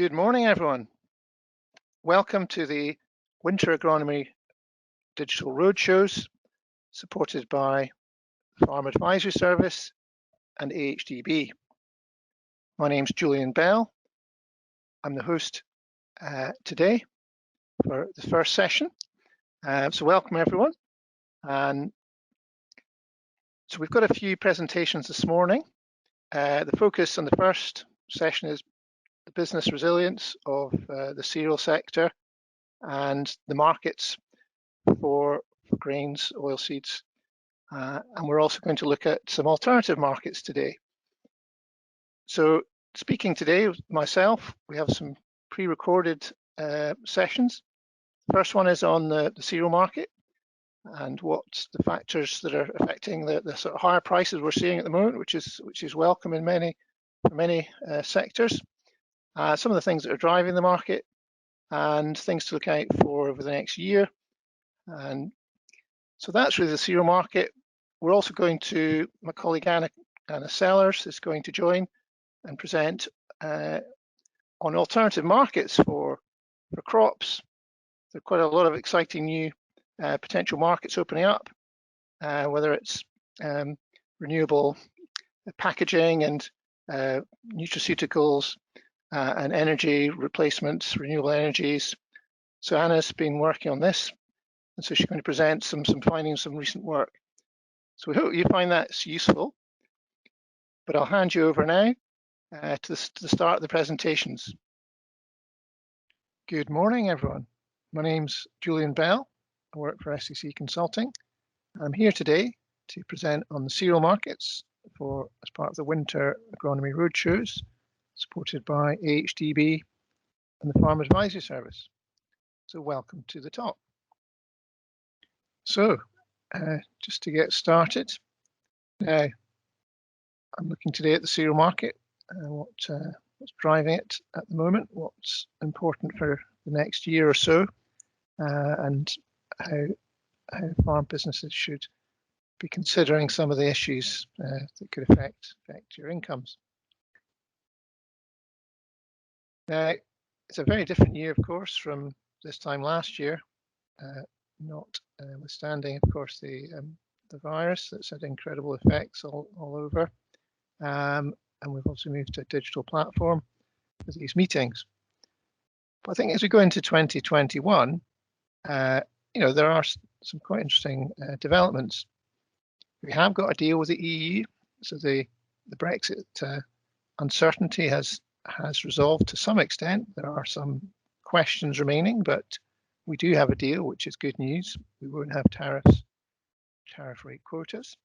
Good morning, everyone. Welcome to the Winter Agronomy Digital Roadshows, supported by the Farm Advisory Service and AHDB. My name's Julian Bell. I'm the host today for the first session. So welcome, everyone. And so we've got a few presentations this morning. The focus on the first session is the business resilience of the cereal sector and the markets for grains, oilseeds, and we're also going to look at some alternative markets today. So speaking today with myself, we have some pre-recorded sessions. The first one is on the cereal market and what the factors that are affecting the sort of higher prices we're seeing at the moment, which is welcome in many sectors. Some of the things that are driving the market and things to look out for over the next year. And so that's really the cereal market. We're also going to, my colleague Anna Sellers is going to join and present on alternative markets for crops. There are quite a lot of exciting new potential markets opening up, whether it's renewable packaging and nutraceuticals and energy replacements, renewable energies. So Anna's been working on this, and so she's going to present some findings, some recent work. So we hope you find that's useful. But I'll hand you over now to the start of the presentations. Good morning, everyone. My name's Julian Bell. I work for SEC Consulting. I'm here today to present on the cereal markets as part of the Winter Agronomy Roadshows, supported by AHDB and the Farm Advisory Service. So welcome to the talk. So just to get started, now I'm looking today at the cereal market, what's driving it at the moment, what's important for the next year or so, and how farm businesses should be considering some of the issues that could affect your incomes. Now, it's a very different year, of course, from this time last year, notwithstanding, of course, the virus that's had incredible effects all over. And we've also moved to a digital platform for these meetings. But I think as we go into 2021, there are some quite interesting developments. We have got a deal with the EU, so the Brexit uncertainty has resolved to some extent. There are some questions remaining, but we do have a deal, which is good news. We won't have tariff rate quotas.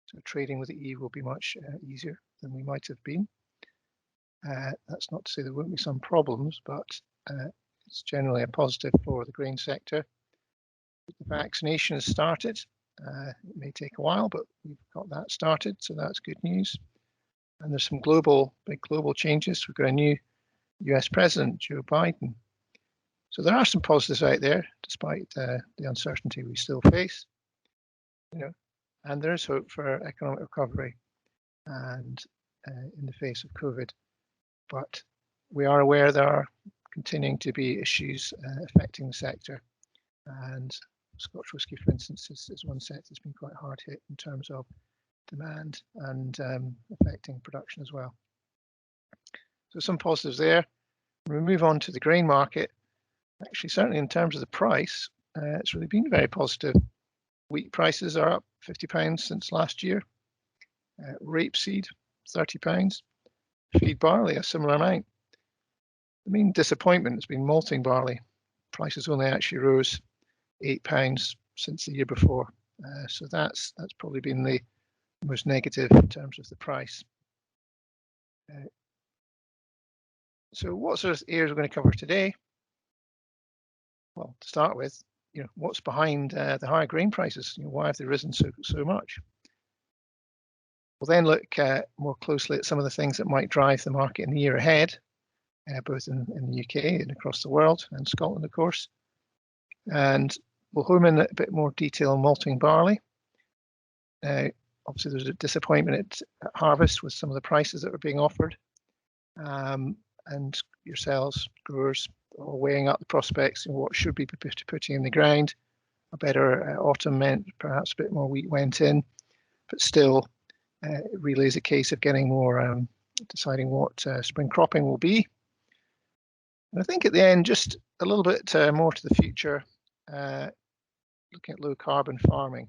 So trading with the EU will be much easier than we might have been. That's not to say there won't be some problems, but it's generally a positive for the grain sector. The vaccination has started. It may take a while, but we've got that started, so that's good news. And there's some big global changes. We've got a new US president, Joe Biden. So there are some positives out there, despite the uncertainty we still face. And there is hope for economic recovery and in the face of COVID. But we are aware there are continuing to be issues affecting the sector. And Scotch whisky, for instance, is one sector that's been quite hard hit in terms of demand and affecting production as well. So some positives there. When we move on to the grain market, actually, certainly in terms of the price, it's really been very positive. Wheat prices are up £50 since last year. Rapeseed, £30. Feed barley, a similar amount. The main disappointment has been malting barley. Prices only actually rose £8 since the year before. So that's probably been the most negative in terms of the price. So what sort of areas we're going to cover today? Well, to start with, what's behind the higher grain prices? Why have they risen so much? We'll then look more closely at some of the things that might drive the market in the year ahead, both in the UK and across the world, and Scotland, of course. And we'll home in a bit more detail on malting barley. Obviously, there's a disappointment at harvest with some of the prices that were being offered. and yourselves, growers, are weighing up the prospects and what should be putting in the ground. A better autumn meant perhaps a bit more wheat went in, but still it really is a case of getting more, deciding what spring cropping will be. And I think at the end, just a little bit more to the future, looking at low carbon farming.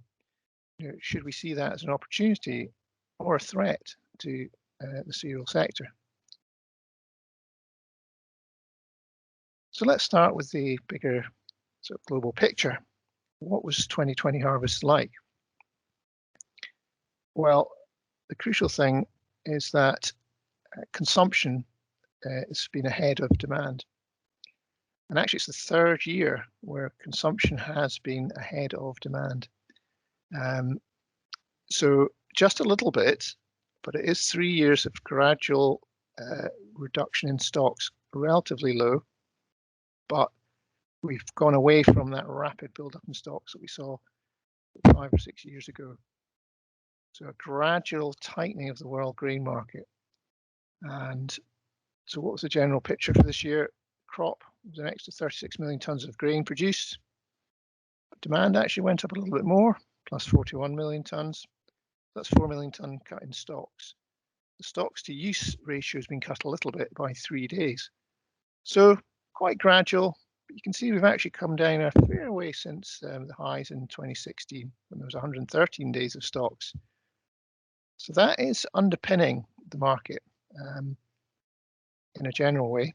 Should we see that as an opportunity or a threat to the cereal sector? So let's start with the bigger sort of global picture. What was 2020 harvest like? Well, the crucial thing is that consumption has been ahead of demand. And actually, it's the third year where consumption has been ahead of demand. So just a little bit, but it is 3 years of gradual reduction in stocks, relatively low, but we've gone away from that rapid build-up in stocks that we saw 5 or 6 years ago. So a gradual tightening of the world grain market. And so what was the general picture for this year? Crop was an extra 36 million tonnes of grain produced. Demand actually went up a little bit more, plus 41 million tonnes. That's 4 million tonne cut in stocks. The stocks to use ratio has been cut a little bit by 3 days. So quite gradual, but you can see we've actually come down a fair way since the highs in 2016 when there was 113 days of stocks. So that is underpinning the market in a general way.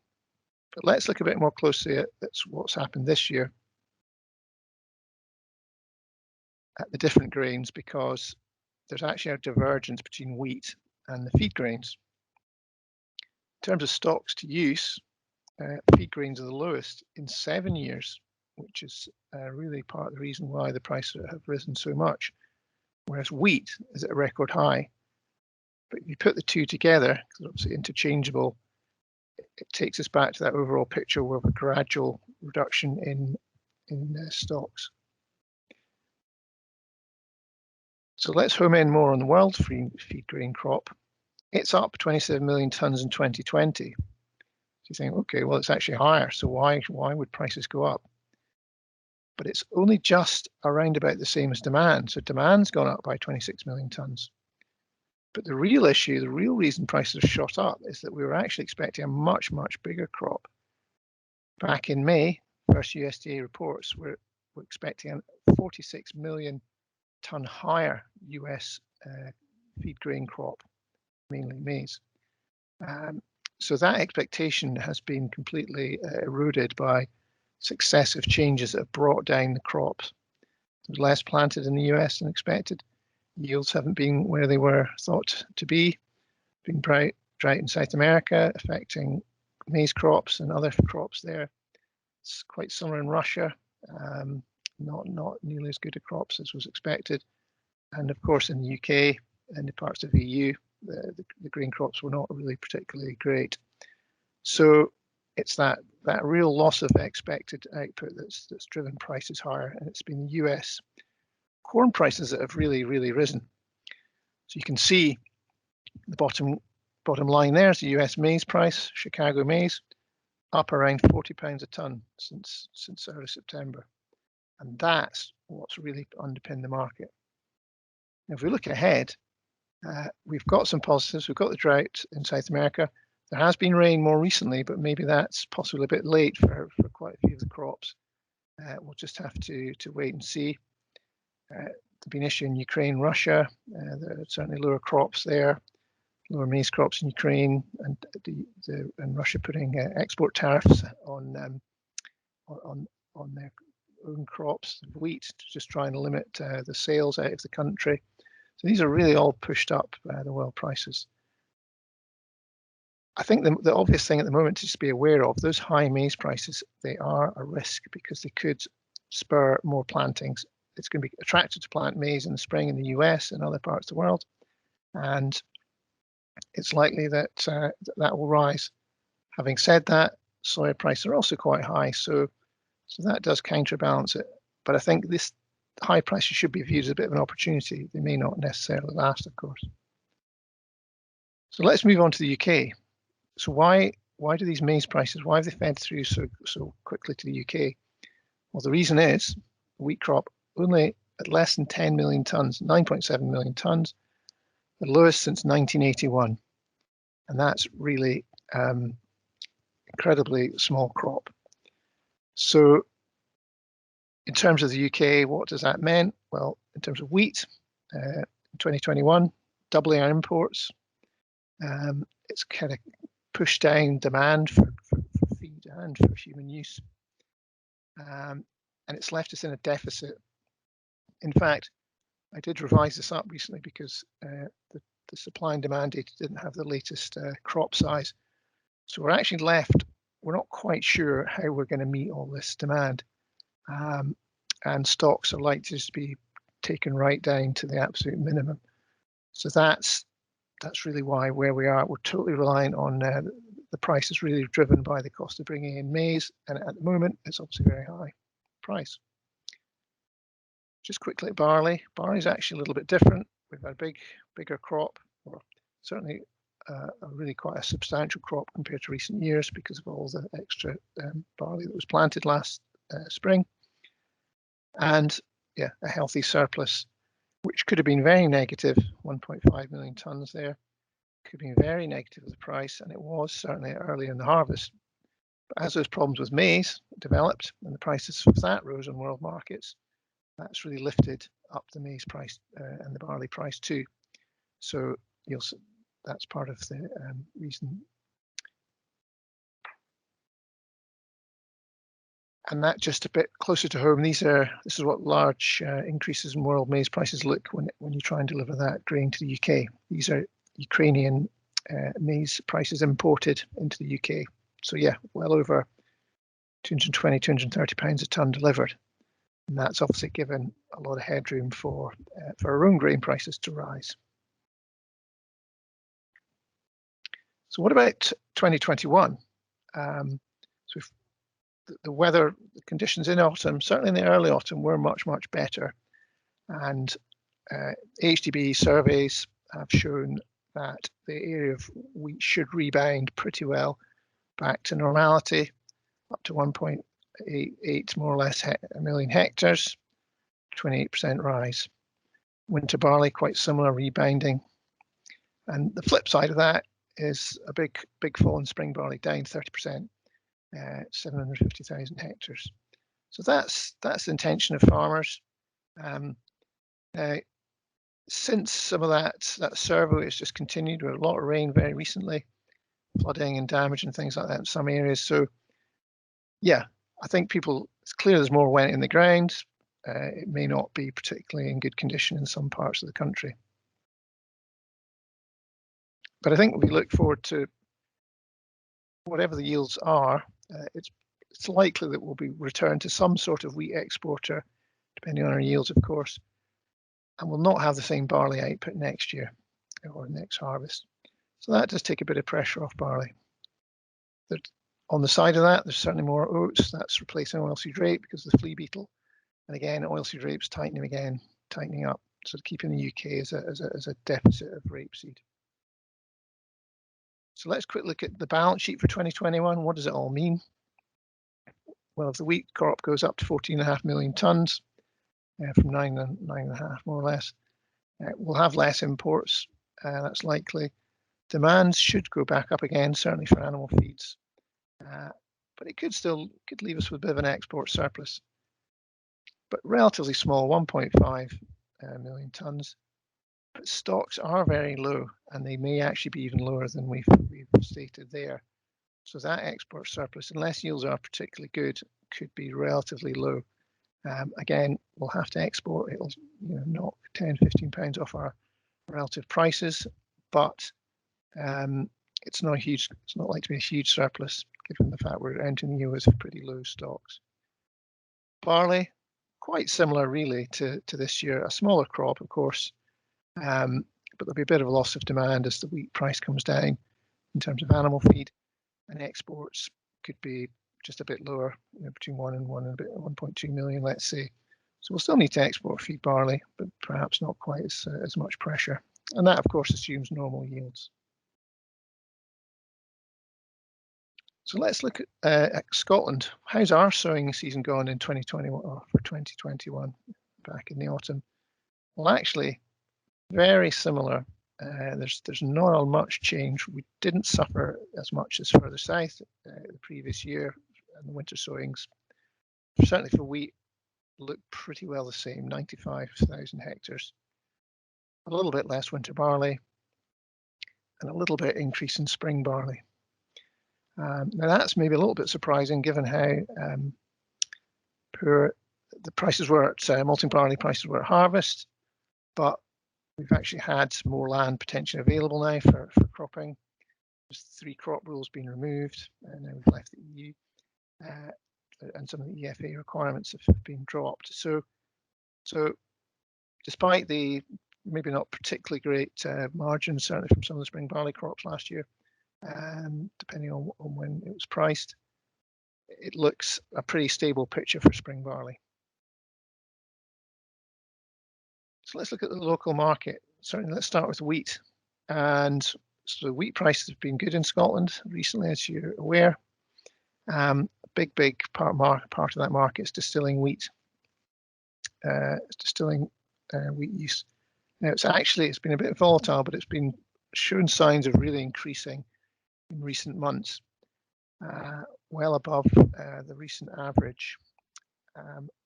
But let's look a bit more closely at what's happened this year at the different grains, because there's actually a divergence between wheat and the feed grains. In terms of stocks to use, feed grains are the lowest in 7 years, which is really part of the reason why the prices have risen so much, whereas wheat is at a record high. But if you put the two together, because obviously interchangeable, it takes us back to that overall picture of a gradual reduction in stocks. So let's home in more on the world feed grain crop. It's up 27 million tonnes in 2020. So you think, okay, well, it's actually higher. So why would prices go up? But it's only just around about the same as demand. So demand's gone up by 26 million tonnes. But the real issue, the real reason prices have shot up is that we were actually expecting a much, much bigger crop. Back in May, first USDA reports were expecting a 46 million tonne higher US feed grain crop, mainly maize. So that expectation has been completely eroded by successive changes that have brought down the crops. There's less planted in the US than expected. Yields haven't been where they were thought to be. Been drought in South America, affecting maize crops and other crops there. It's quite similar in Russia, not nearly as good a crops as was expected. And of course in the UK and the parts of the EU, the grain crops were not really particularly great. So it's that real loss of expected output that's driven prices higher, and it's been the US corn prices that have really risen. So you can see the bottom line there is the US maize price, Chicago maize, up around £40 a tonne since early September. And that's what's really underpinned the market. Now, if we look ahead, we've got some positives. We've got the drought in South America. There has been rain more recently, but maybe that's possibly a bit late for quite a few of the crops. We'll just have to wait and see. There's been an issue in Ukraine, Russia. There are certainly lower crops there, lower maize crops in Ukraine, and Russia putting export tariffs on their own crops, wheat, just trying to limit the sales out of the country. So these are really all pushed up the world prices. I think the obvious thing at the moment to just be aware of, those high maize prices, they are a risk because they could spur more plantings. It's going to be attractive to plant maize in the spring in the US and other parts of the world, and it's likely that that will rise. Having said that, soya prices are also quite high, so that does counterbalance it. But I think this high prices should be viewed as a bit of an opportunity. They may not necessarily last, of course. So let's move on to the UK. So why why do these maize prices, why have they fed through so quickly to the UK? Well, the reason is the wheat crop only at less than 10 million tonnes, 9.7 million tonnes, the lowest since 1981. And that's really incredibly small crop. So in terms of the UK, what does that mean? Well, in terms of wheat, in 2021, doubling our imports. It's kind of pushed down demand for feed and for human use. And it's left us in a deficit. In fact, I did revise this up recently because the supply and demand data didn't have the latest crop size. So we're actually left, we're not quite sure how we're going to meet all this demand. And stocks are likely to be taken right down to the absolute minimum. So that's really why where we are, we're totally reliant on the price is really driven by the cost of bringing in maize. And at the moment, it's obviously a very high price. Just quickly at barley. Barley is actually a little bit different. We've had a bigger crop, or certainly a really quite a substantial crop compared to recent years because of all the extra barley that was planted last spring. And yeah, a healthy surplus, which could have been very negative, 1.5 million tonnes there. Could have been very negative as a price, and it was certainly early in the harvest. But as those problems with maize developed and the prices of that rose on world markets, that's really lifted up the maize price and the barley price too. So that's part of the reason. And that just a bit closer to home. This is what large increases in world maize prices look when you try and deliver that grain to the UK. These are Ukrainian maize prices imported into the UK. So yeah, well over 220, 230 pounds a tonne delivered. And that's obviously given a lot of headroom for our own grain prices to rise. So what about 2021? So the weather conditions in autumn, certainly in the early autumn, were much better. And AHDB surveys have shown that the area of wheat should rebound pretty well back to normality, up to 1.88 more or less a million hectares, 28% rise. Winter barley, quite similar, rebounding. And the flip side of that is a big fall in spring barley, down 30%, 750,000 hectares. So that's the intention of farmers. Since some of that survey has just continued with a lot of rain very recently, flooding and damage and things like that in some areas. So yeah, I think it's clear there's more wet in the ground. It may not be particularly in good condition in some parts of the country. But I think if we look forward to whatever the yields are, it's likely that we'll be returned to some sort of wheat exporter, depending on our yields, of course, and we'll not have the same barley output next year or next harvest. So that does take a bit of pressure off barley. On the side of that, there's certainly more oats. That's replacing oilseed rape because of the flea beetle. And again, oilseed rape's tightening up, so keeping the UK as a deficit of rapeseed. So let's quick look at the balance sheet for 2021. What does it all mean? Well, if the wheat crop goes up to 14.5 million tonnes, from 9.5 more or less, we'll have less imports. That's likely. Demand should go back up again, certainly for animal feeds, but it could leave us with a bit of an export surplus, but relatively small, 1.5 million tonnes. But stocks are very low, and they may actually be even lower than we've stated there. So that export surplus, unless yields are particularly good, could be relatively low. Again, we'll have to export. It'll knock 10, 15 pounds off our relative prices, but it's not huge. It's not like to be a huge surplus, given the fact we're entering the year with pretty low stocks. Barley, quite similar really to this year. A smaller crop, of course, but there'll be a bit of a loss of demand as the wheat price comes down in terms of animal feed, and exports could be just a bit lower, between 1.2 million, let's say. So we'll still need to export feed barley, but perhaps not quite as much pressure. And that, of course, assumes normal yields. So let's look at Scotland. How's our sowing season gone in 2021 or for 2021 back in the autumn? Well, actually, very similar. There's not much change. We didn't suffer as much as further south the previous year, and the winter sowings, certainly for wheat, looked pretty well the same, 95,000 hectares. A little bit less winter barley, and a little bit increase in spring barley. Now that's maybe a little bit surprising given how poor the prices were at malting barley prices were at harvest, but we've actually had more land potentially available now for cropping. There's 3 crop rules being removed, and now we've left the EU, and some of the EFA requirements have been dropped. So despite the maybe not particularly great margins, certainly from some of the spring barley crops last year, depending on when it was priced, it looks a pretty stable picture for spring barley. So let's look at the local market. Certainly, let's start with wheat. And so the wheat prices have been good in Scotland recently, as you're aware. A big part of that market is distilling wheat. Wheat use. Now it's been a bit volatile, but it's been shown signs of really increasing in recent months, well above the recent average.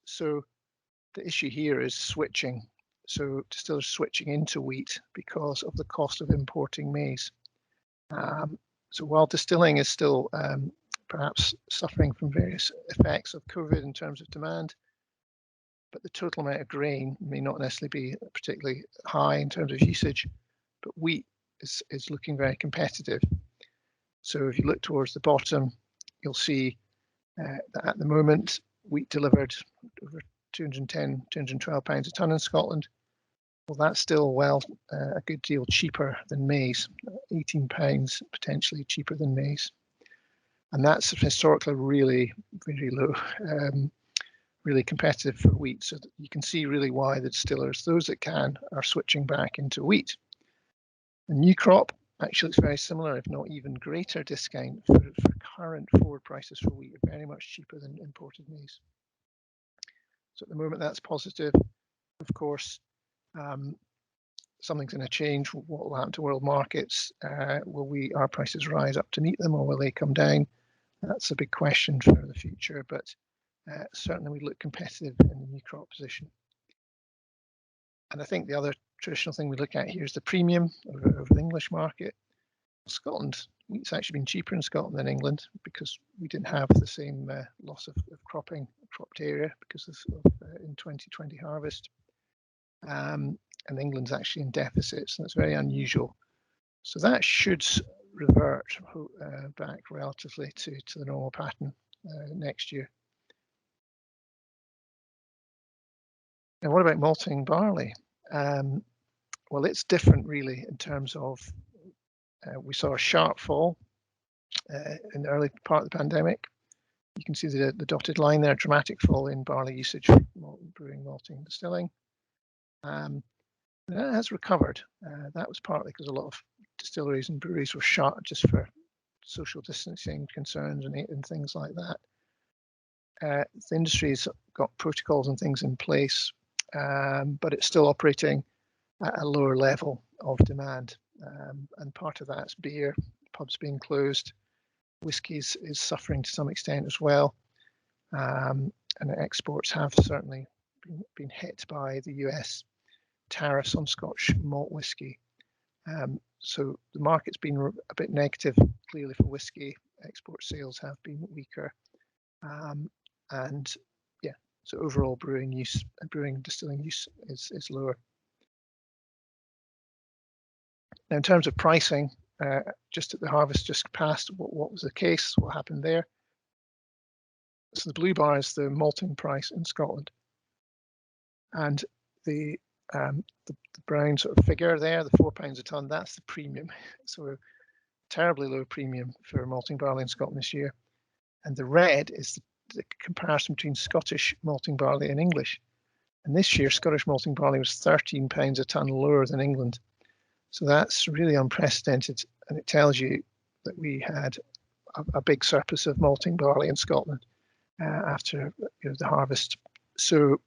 So the issue here is switching. So distillers switching into wheat because of the cost of importing maize. So while distilling is still perhaps suffering from various effects of COVID in terms of demand, but the total amount of grain may not necessarily be particularly high in terms of usage, but wheat is looking very competitive. So if you look towards the bottom, you'll see that at the moment, wheat delivered over 210, 212 pounds a tonne in Scotland. Well, that's still a good deal cheaper than maize, 18 pounds potentially cheaper than maize. And that's historically really, really low, really competitive for wheat. So that you can see really why the distillers, those that can, are switching back into wheat. The new crop actually looks very similar, if not even greater discount for current forward prices for wheat, are very much cheaper than imported maize. So at the moment, that's positive. Of course, something's going to change. What will happen to world markets? Will our prices rise up to meet them, or will they come down? That's a big question for the future, but certainly we look competitive in the new crop position. And I think the other traditional thing we look at here is the premium over the English market. Scotland, wheat's actually been cheaper in Scotland than England because we didn't have the same loss of cropped area because of in 2020 harvest. And England's actually in deficits, and it's very unusual. So that should revert back relatively to the normal pattern next year. Now, what about malting barley? Well, it's different really in terms of we saw a sharp fall in the early part of the pandemic. You can see the dotted line there, dramatic fall in barley usage for brewing, malting, distilling. That has recovered. That was partly because a lot of distilleries and breweries were shut just for social distancing concerns and things like that. The industry's got protocols and things in place, but it's still operating at a lower level of demand. And part of that's beer, pubs being closed. Whisky is suffering to some extent as well. And exports have certainly been hit by the US tariffs on Scotch malt whisky. So the market's been a bit negative, clearly, for whisky. Export sales have been weaker. And yeah, so overall brewing distilling use is lower. Now, in terms of pricing, just at the harvest just past, what was the case? What happened there? So the blue bar is the malting price in Scotland, and the brown sort of figure there, the £4 a tonne, that's the premium. So a terribly low premium for malting barley in Scotland this year. And the red is the comparison between Scottish malting barley and English. And this year, Scottish malting barley was £13 a tonne lower than England. So that's really unprecedented. And it tells you that we had a big surplus of malting barley in Scotland after the harvest. So,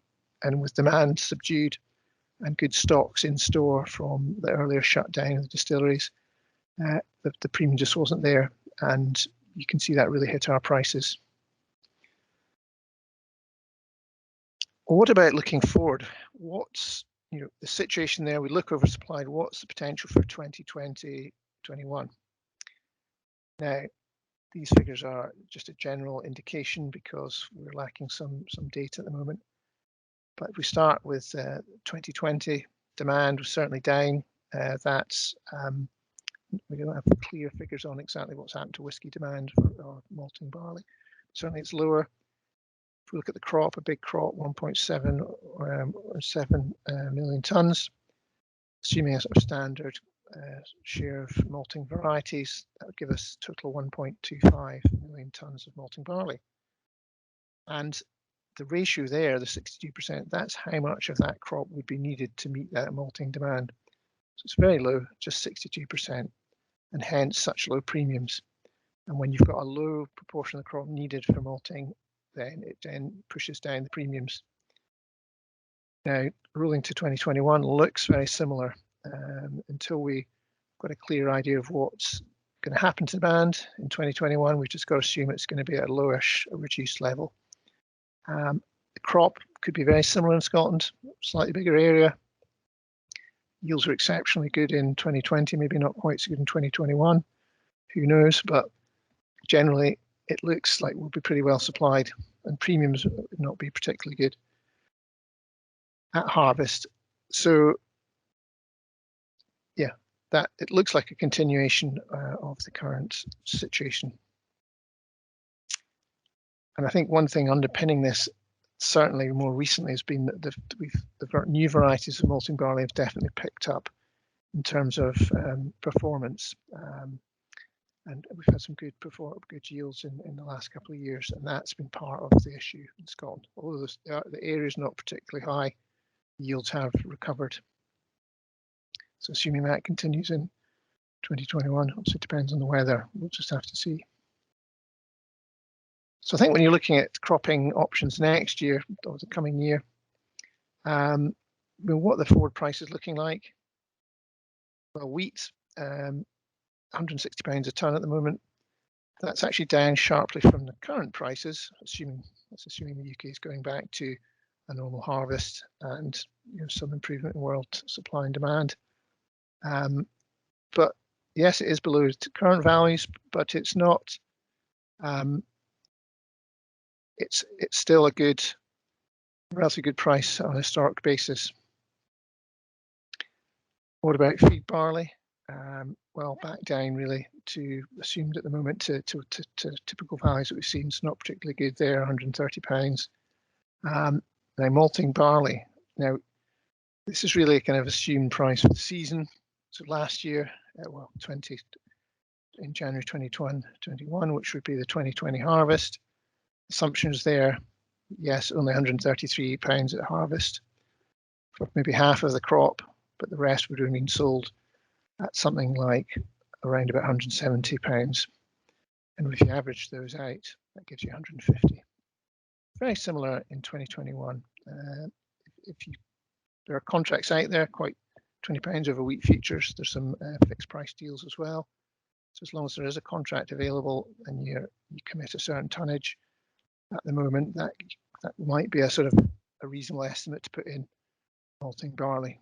and with demand subdued and good stocks in store from the earlier shutdown of the distilleries, the premium just wasn't there, and you can see that really hit our prices. Well, what about looking forward? What's the situation there? We look oversupplied. What's the potential for 2020-21? Now, these figures are just a general indication because we're lacking some data at the moment. But if we start with 2020, demand was certainly down. That's we don't have clear figures on exactly what's happened to whisky demand for malting barley. Certainly, it's lower. If we look at the crop, a big crop, 1.7 or 7 million tonnes, assuming a sort of standard share of malting varieties, that would give us a total of 1.25 million tonnes of malting barley. And the ratio there, the 62%, that's how much of that crop would be needed to meet that malting demand. So it's very low, just 62%, and hence such low premiums. And when you've got a low proportion of the crop needed for malting, then it pushes down the premiums. Now, rolling to 2021 looks very similar until we've got a clear idea of what's going to happen to demand in 2021. We've just got to assume it's going to be at a lowish, reduced level. The crop could be very similar in Scotland, slightly bigger area. Yields are exceptionally good in 2020, maybe not quite so good in 2021. Who knows? But generally, it looks like we'll be pretty well supplied, and premiums would not be particularly good at harvest. So, yeah, that it looks like a continuation of the current situation. And I think one thing underpinning this, certainly more recently, has been that the new varieties of malting barley have definitely picked up in terms of performance. And we've had some good yields in the last couple of years, and that's been part of the issue in Scotland. Although the area is not particularly high, yields have recovered. So assuming that continues in 2021, obviously it depends on the weather. We'll just have to see. So I think when you're looking at cropping options next year or the coming year, what the forward price is looking like. Well, wheat, £160 a tonne at the moment. That's actually down sharply from the current prices, assuming the UK is going back to a normal harvest and some improvement in world supply and demand. But yes, it is below current values, but it's not. It's still a relatively good price on a historic basis. What about feed barley? Well, back down really to assumed at the moment to typical values that we've seen. It's not particularly good there, £130. Now malting barley. Now this is really a kind of assumed price for the season. So last year, in January 2021, which would be the 2020 harvest. Assumptions there, yes, only £133 at harvest for maybe half of the crop, but the rest would have been sold at something like around about £170. And if you average those out, that gives you 150. Very similar in 2021. There are contracts out there, quite £20 over wheat futures. There's some fixed price deals as well. So as long as there is a contract available and you commit a certain tonnage, at the moment, that might be a sort of a reasonable estimate to put in malting barley.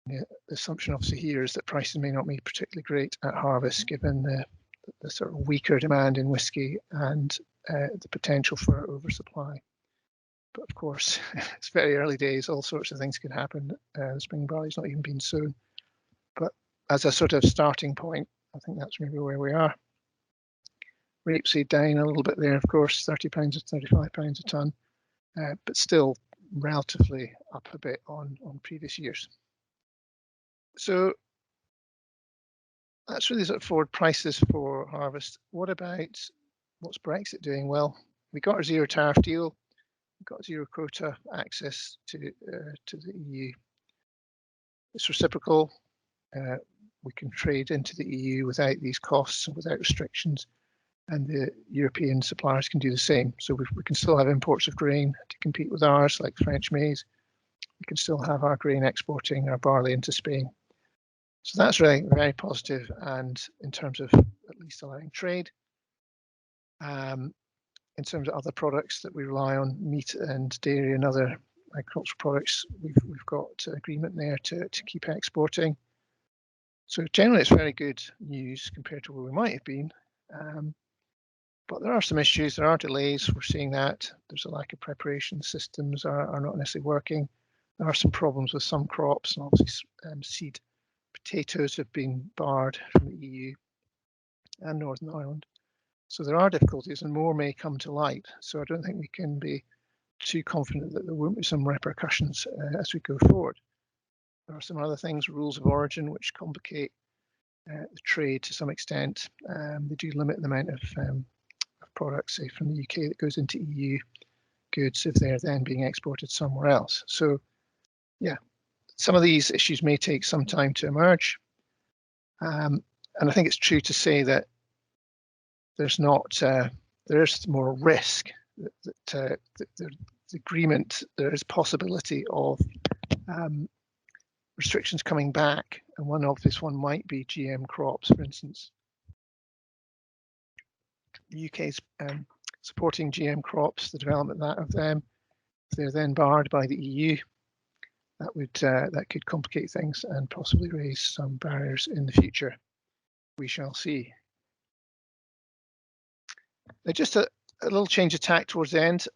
The assumption obviously here is that prices may not be particularly great at harvest, given the sort of weaker demand in whisky and the potential for oversupply. But of course, it's very early days. All sorts of things can happen. The spring barley's not even been sown. But as a sort of starting point, I think that's maybe where we are. Rapeseed down a little bit there, of course, £30 or £35 a tonne, but still relatively up a bit on previous years. So that's really sort of forward prices for harvest. What about what's Brexit doing? Well, we got a zero tariff deal, we got zero quota access to the EU. It's reciprocal. we can trade into the EU without these costs and without restrictions, and the European suppliers can do the same. So we can still have imports of grain to compete with ours, like French maize. We can still have our grain exporting our barley into Spain. So that's really very positive, and in terms of at least allowing trade. In terms of other products that we rely on, meat and dairy and other agricultural products, we've got agreement there to keep exporting. So generally, it's very good news compared to where we might have been. But there are some issues, there are delays, we're seeing that. There's a lack of preparation, systems are not necessarily working. There are some problems with some crops, and obviously seed potatoes have been barred from the EU and Northern Ireland. So there are difficulties, and more may come to light. So I don't think we can be too confident that there won't be some repercussions as we go forward. There are some other things, rules of origin, which complicate the trade to some extent. They do limit the amount of products, say, from the UK that goes into EU goods if they're then being exported somewhere else. So, yeah, some of these issues may take some time to emerge. And I think it's true to say that there's not, there is more risk that the agreement, there is possibility of restrictions coming back, and one obvious one might be GM crops, for instance. The UK's supporting GM crops, the development of them. If they're then barred by the EU, that could complicate things and possibly raise some barriers in the future. We shall see. Now, just a little change of tack towards the end,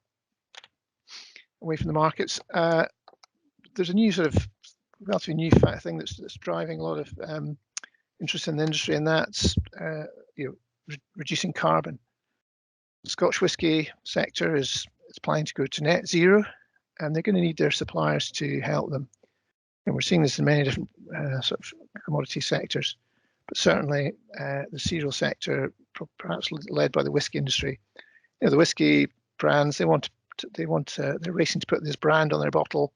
away from the markets. There's a new sort of relatively new thing that's driving a lot of interest in the industry, and that's reducing carbon. The Scotch whisky sector is planning to go to net zero, and they're going to need their suppliers to help them. And we're seeing this in many different sort of commodity sectors, but certainly the cereal sector, perhaps led by the whisky industry. You know, the whisky brands, they're racing to put this brand on their bottle.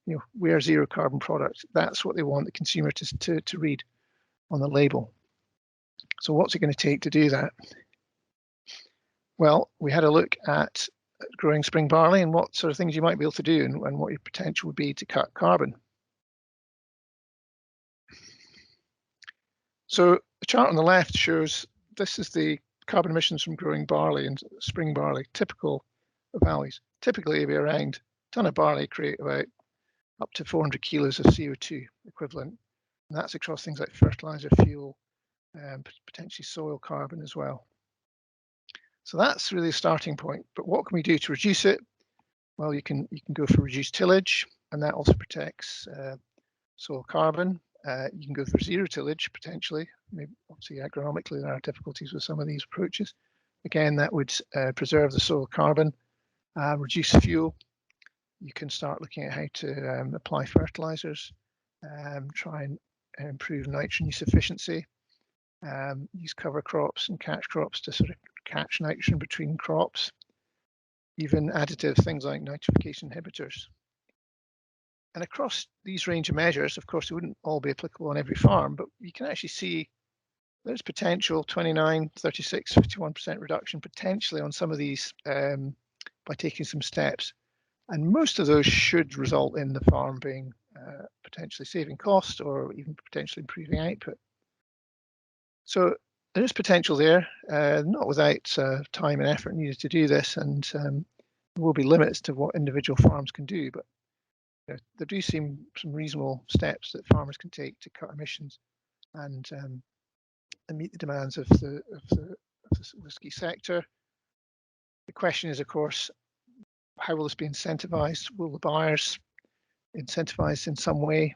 You know, we're zero carbon product. That's what they want the consumer to read on the label. So what's it going to take to do that? Well, we had a look at growing spring barley and what sort of things you might be able to do, and what your potential would be to cut carbon. So the chart on the left shows this is the carbon emissions from growing barley and spring barley, typical of valleys. Typically, it'd be around a ton of barley create about up to 400 kilos of CO2 equivalent. And that's across things like fertilizer, fuel, and potentially soil carbon as well. So that's really a starting point. But what can we do to reduce it? Well, you can go for reduced tillage, and that also protects soil carbon. You can go for zero tillage potentially. Maybe obviously agronomically there are difficulties with some of these approaches. Again, that would preserve the soil carbon, reduce fuel. You can start looking at how to apply fertilizers, try and improve nitrogen use efficiency, use cover crops and catch crops to sort of catch nitrogen between crops, even additive things like nitrification inhibitors. And across these range of measures, of course, it wouldn't all be applicable on every farm, but you can actually see there's potential 29, 36, 51% reduction potentially on some of these by taking some steps. And most of those should result in the farm being potentially saving cost or even potentially improving output. So there is potential there, not without time and effort needed to do this, and there will be limits to what individual farms can do, but there do seem some reasonable steps that farmers can take to cut emissions and meet the demands of the whisky sector. The question is, of course, how will this be incentivized? Will the buyers incentivize in some way?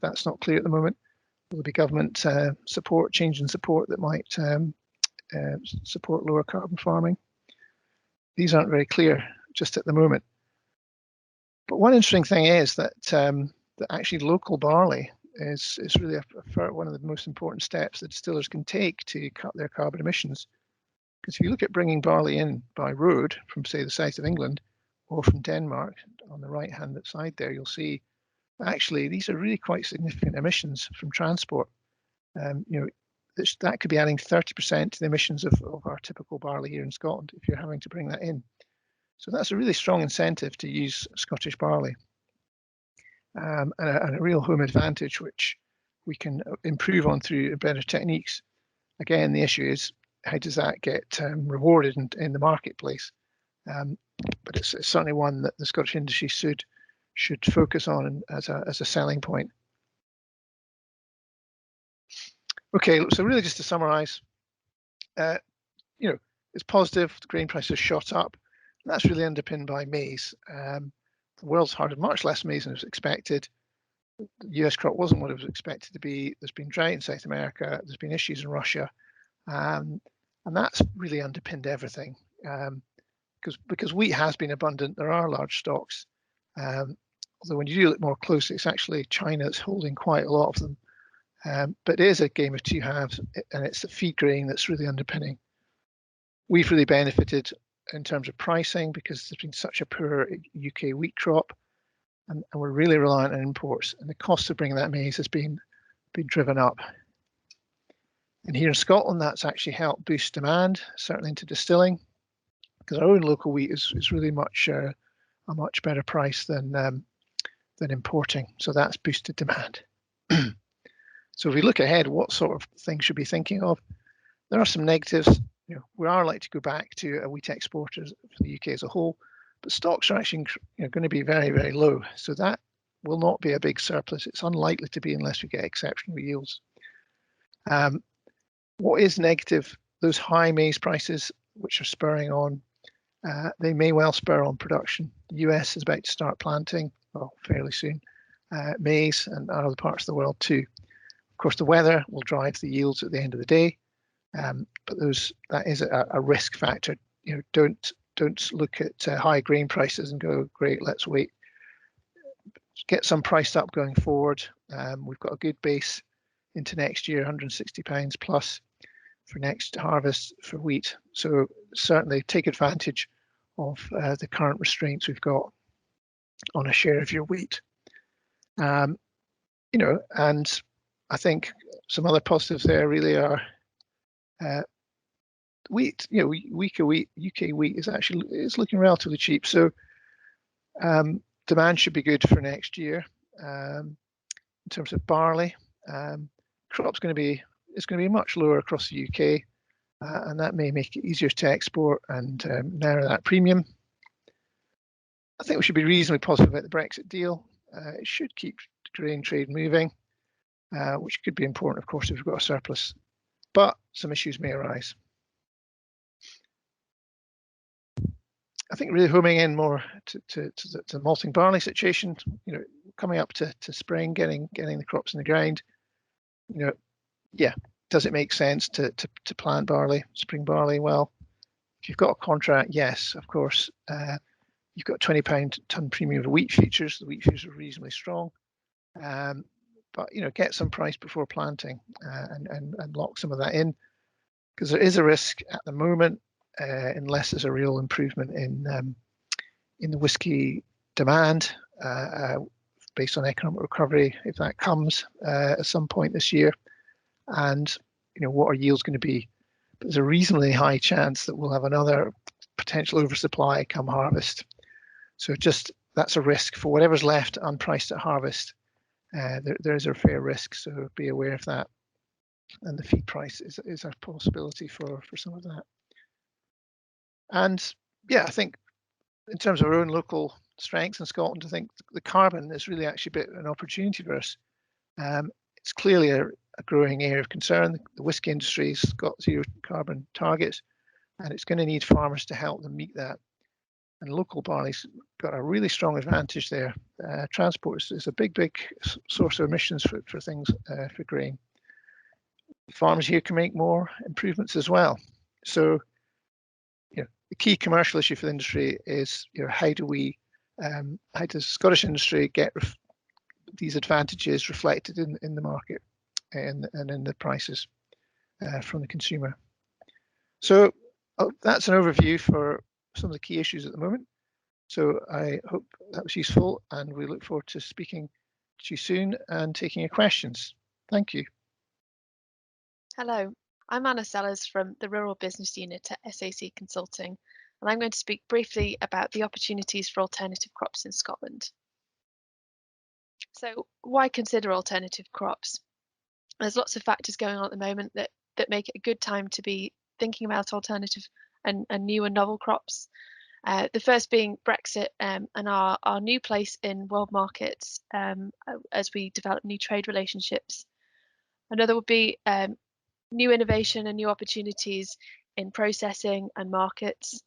That's not clear at the moment. Will there be government support, change in support that might support lower carbon farming? These aren't very clear just at the moment. But one interesting thing is that that actually local barley is really one of the most important steps that distillers can take to cut their carbon emissions. Because if you look at bringing barley in by road from, say, the south of England or from Denmark, on the right-hand side there, you'll see actually these are really quite significant emissions from transport. You know, that could be adding 30% to the emissions of our typical barley here in Scotland if you're having to bring that in. So that's a really strong incentive to use Scottish barley, and a real home advantage which we can improve on through better techniques. Again, the issue is how does that get rewarded in the marketplace? But it's certainly one that the Scottish industry should focus on as a selling point. Okay, so really just to summarise, you know, it's positive. The grain prices shot up. And that's really underpinned by maize. The world's harvested much less maize than was expected. The US crop wasn't what it was expected to be. There's been drought in South America. There's been issues in Russia, and that's really underpinned everything. Because wheat has been abundant, there are large stocks. Although when you do look more closely, it's actually China that's holding quite a lot of them. But it is a game of two halves, and it's the feed grain that's really underpinning. We've really benefited in terms of pricing because there's been such a poor UK wheat crop, and we're really reliant on imports, and the cost of bringing that maize has been driven up. And here in Scotland, that's actually helped boost demand, certainly into distilling, because our own local wheat is really a much better price than importing. So that's boosted demand. So if we look ahead, what sort of things should we be thinking of? There are some negatives. You know, we are likely to go back to a wheat exporter for the UK as a whole, but stocks are actually going to be very, very low. So that will not be a big surplus. It's unlikely to be unless we get exceptional yields. What is negative? Those high maize prices, which are spurring on, they may well spur on production. The US is about to start planting, well, fairly soon, maize, and other parts of the world too. Of course, the weather will drive the yields at the end of the day, but that is a risk factor. You know, don't look at high grain prices and go, great, let's wait. Get some priced up going forward. We've got a good base into next year, £160 plus for next harvest for wheat. So certainly take advantage of the current restraints we've got on a share of your wheat. You know, and I think some other positives there really are wheat. You know, weaker wheat, UK wheat is looking relatively cheap. So demand should be good for next year. In terms of barley, crop's going to be much lower across the UK, and that may make it easier to export and narrow that premium. I think we should be reasonably positive about the Brexit deal. It should keep grain trade moving, which could be important, of course, if we've got a surplus. But some issues may arise. I think really homing in more to the malting barley situation. You know, coming up to spring, getting the crops in the ground. You know, yeah, does it make sense to plant barley, spring barley? Well, if you've got a contract, yes, of course. You've got £20 tonne premium of wheat futures. The wheat futures are reasonably strong, but you know, get some price before planting and lock some of that in, because there is a risk at the moment, unless there's a real improvement in the whisky demand based on economic recovery, if that comes at some point this year, and you know, what are yields going to be? But there's a reasonably high chance that we'll have another potential oversupply come harvest. So just that's a risk for whatever's left unpriced at harvest. There is a fair risk, so be aware of that. And the feed price is a possibility for some of that. And yeah, I think in terms of our own local strengths in Scotland, I think the carbon is really actually a bit of an opportunity for us. It's clearly a growing area of concern. The whisky industry's got zero carbon targets, and it's going to need farmers to help them meet that. And local barley's got a really strong advantage there. Transport is a big source of emissions for things, for grain. Farmers here can make more improvements as well. So, you know, the key commercial issue for the industry is, you know, how does Scottish industry get these advantages reflected in the market and in the prices from the consumer. So that's an overview for some of the key issues at the moment. So I hope that was useful, and we look forward to speaking to you soon and taking your questions. Thank you. Hello, I'm Anna Sellers from the Rural Business Unit at SAC Consulting, and I'm going to speak briefly about the opportunities for alternative crops in Scotland. So, why consider alternative crops? There's lots of factors going on at the moment that make it a good time to be thinking about alternative and new and novel crops. The first being Brexit and our new place in world markets as we develop new trade relationships. Another would be new innovation and new opportunities in processing and markets,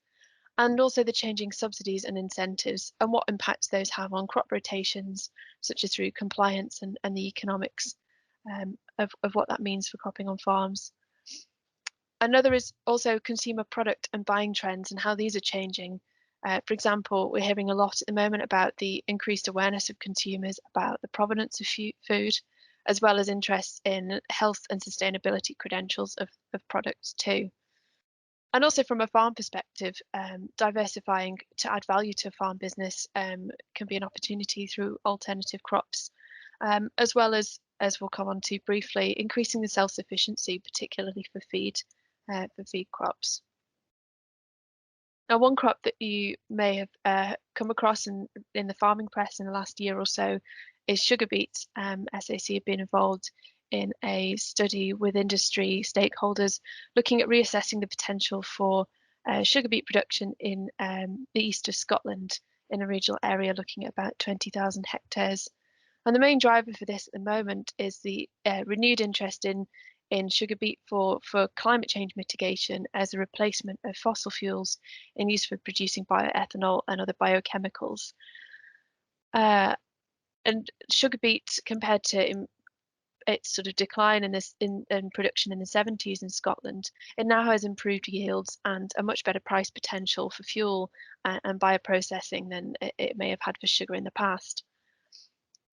and also the changing subsidies and incentives and what impacts those have on crop rotations, such as through compliance and the economics of what that means for cropping on farms. Another is also consumer product and buying trends and how these are changing. For example, we're hearing a lot at the moment about the increased awareness of consumers about the provenance of food, as well as interest in health and sustainability credentials of products too. And also from a farm perspective, diversifying to add value to a farm business can be an opportunity through alternative crops, as well as we'll come on to briefly, increasing the self-sufficiency, particularly for feed crops. Now, one crop that you may have come across in the farming press in the last year or so is sugar beets. SAC have been involved in a study with industry stakeholders looking at reassessing the potential for sugar beet production in the east of Scotland in a regional area looking at about 20,000 hectares. And the main driver for this at the moment is the renewed interest in sugar beet for climate change mitigation as a replacement of fossil fuels in use for producing bioethanol and other biochemicals. And sugar beet, compared to its sort of decline in production in the 70s in Scotland, it now has improved yields and a much better price potential for fuel and bioprocessing than it may have had for sugar in the past.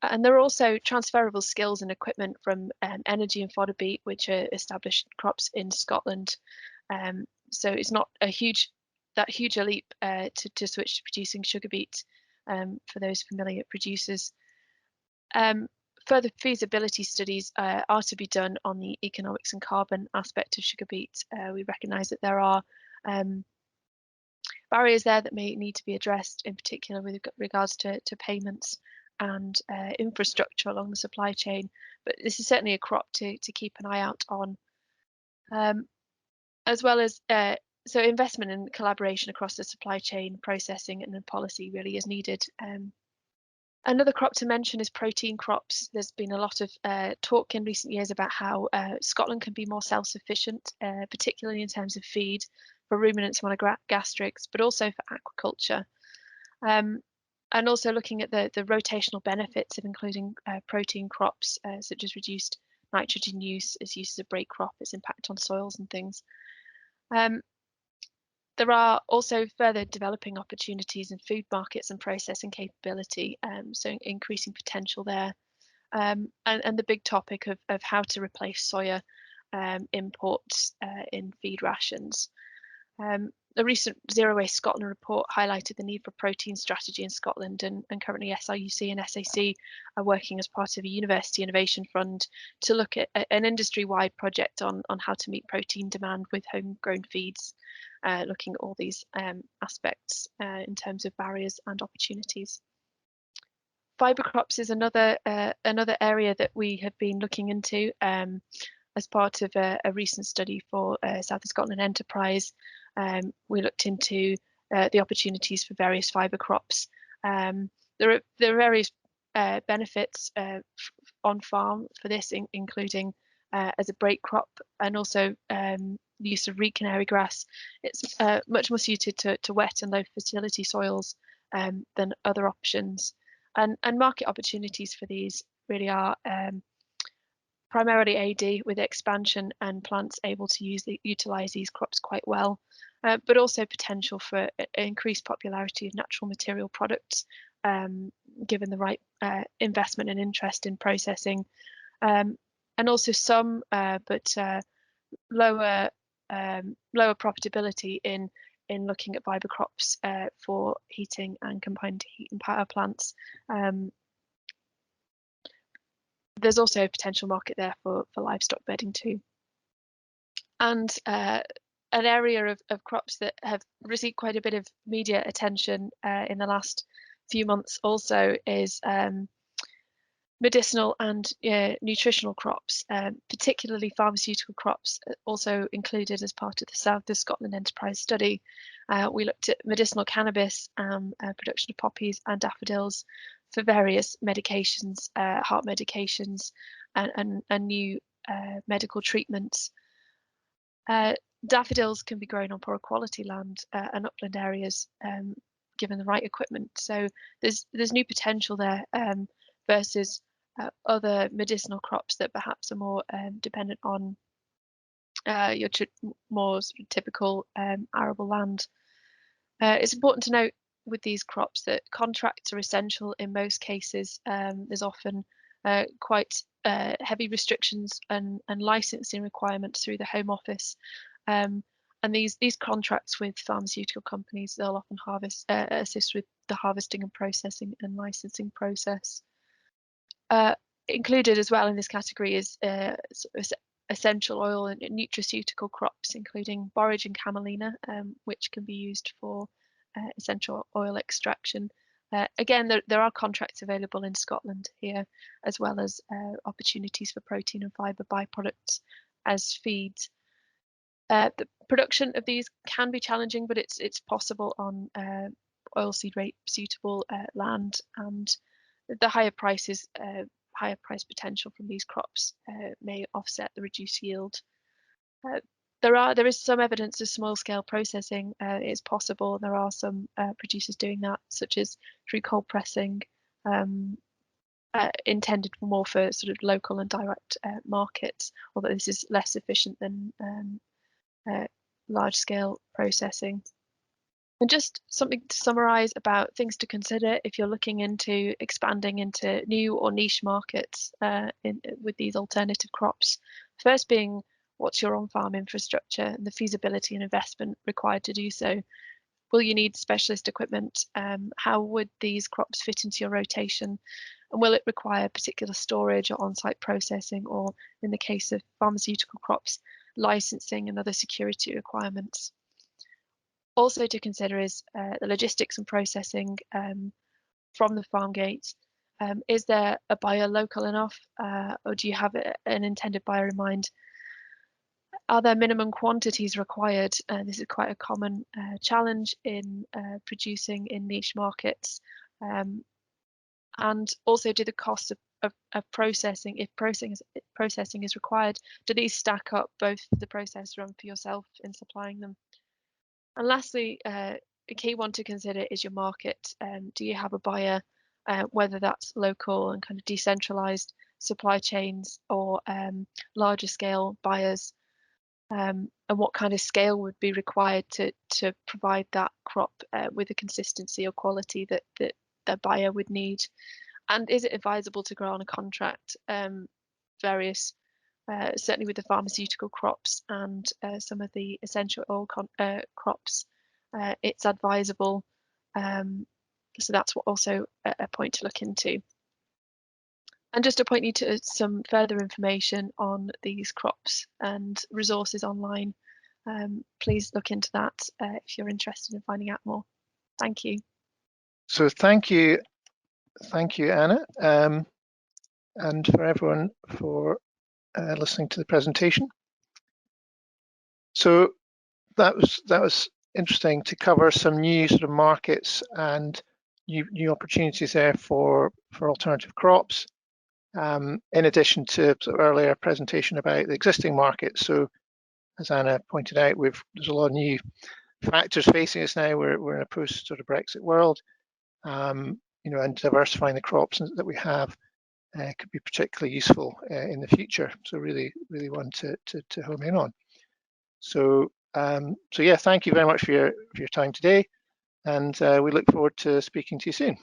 And there are also transferable skills and equipment from energy and fodder beet, which are established crops in Scotland. So it's not that huge a leap to switch to producing sugar beet for those familiar producers. Further feasibility studies are to be done on the economics and carbon aspect of sugar beet. We recognise that there are barriers there that may need to be addressed, in particular with regards to payments and infrastructure along the supply chain. But this is certainly a crop to keep an eye out on, as well as so investment and collaboration across the supply chain, processing and policy really is needed. Another crop to mention is protein crops. There's been a lot of talk in recent years about how Scotland can be more self-sufficient, particularly in terms of feed for ruminants and monogastrics, but also for aquaculture. And also looking at the rotational benefits of including protein crops, such as reduced nitrogen use, its use as a break crop, its impact on soils and things. There are also further developing opportunities in food markets and processing capability, so increasing potential there. And the big topic of how to replace soya imports in feed rations. The recent Zero Waste Scotland report highlighted the need for protein strategy in Scotland, and currently SRUC and SAC are working as part of a university innovation fund to look at an industry-wide project on how to meet protein demand with homegrown feeds, looking at all these aspects in terms of barriers and opportunities. Fibre crops is another area that we have been looking into as part of a recent study for South of Scotland Enterprise. We looked into the opportunities for various fibre crops. There are various benefits on farm for this, including as a break crop, and also the use of reed canary grass. It's much more suited to wet and low fertility soils than other options. And market opportunities for these really are primarily AD with expansion and plants able to utilise these crops quite well, but also potential for increased popularity of natural material products, given the right investment and interest in processing, and also some but lower profitability in looking at fibre crops for heating and combined heat and power plants. There's also a potential market there for livestock bedding too. And an area of crops that have received quite a bit of media attention in the last few months also is medicinal and nutritional crops, particularly pharmaceutical crops, also included as part of the South of Scotland Enterprise study. We looked at medicinal cannabis, production of poppies and daffodils for various medications, heart medications, and new medical treatments. Daffodils can be grown on poorer quality land and upland areas, given the right equipment. So there's new potential there versus other medicinal crops that perhaps are more dependent on your more sort of typical arable land. It's important to note with these crops that contracts are essential in most cases. There's often quite heavy restrictions and licensing requirements through the Home Office. And these contracts with pharmaceutical companies, they'll often assist with the harvesting and processing and licensing process. Included as well in this category is essential oil and nutraceutical crops, including borage and camelina, which can be used for essential oil extraction. Again, there are contracts available in Scotland here, as well as opportunities for protein and fibre byproducts as feeds. The production of these can be challenging, but it's possible on oilseed rape suitable land, and the higher price potential from these crops may offset the reduced yield. There is some evidence of small-scale processing is possible, and there are some producers doing that, such as through cold pressing, intended more for sort of local and direct markets, although this is less efficient than large-scale processing. And just something to summarise about things to consider if you're looking into expanding into new or niche markets with these alternative crops. First being, what's your on-farm infrastructure and the feasibility and investment required to do so? Will you need specialist equipment? How would these crops fit into your rotation? And will it require particular storage or on-site processing, or in the case of pharmaceutical crops, licensing and other security requirements? Also to consider is the logistics and processing from the farm gate. Is there a buyer local enough, or do you have an intended buyer in mind? Are there minimum quantities required? This is quite a common challenge in producing in niche markets. And also, do the costs of processing, if processing is required, do these stack up both for the processor and for yourself in supplying them? And lastly, a key one to consider is your market. Do you have a buyer, whether that's local and kind of decentralized supply chains, or larger scale buyers, and what kind of scale would be required to provide that crop with the consistency or quality that the buyer would need? And is it advisable to grow on a contract? Various certainly with the pharmaceutical crops and some of the essential oil crops, it's advisable. So that's also a point to look into. And just to point you to some further information on these crops and resources online, please look into that if you're interested in finding out more. Thank you. So thank you, Anna, and for everyone for listening to the presentation. So that was interesting to cover some new sort of markets and new opportunities there for alternative crops. In addition to sort of earlier presentation about the existing market. So as Anna pointed out, there's a lot of new factors facing us now. We're in a post sort of Brexit world, and diversifying the crops that we have could be particularly useful in the future. So really one to home in on. So yeah, thank you very much for your time today, and we look forward to speaking to you soon.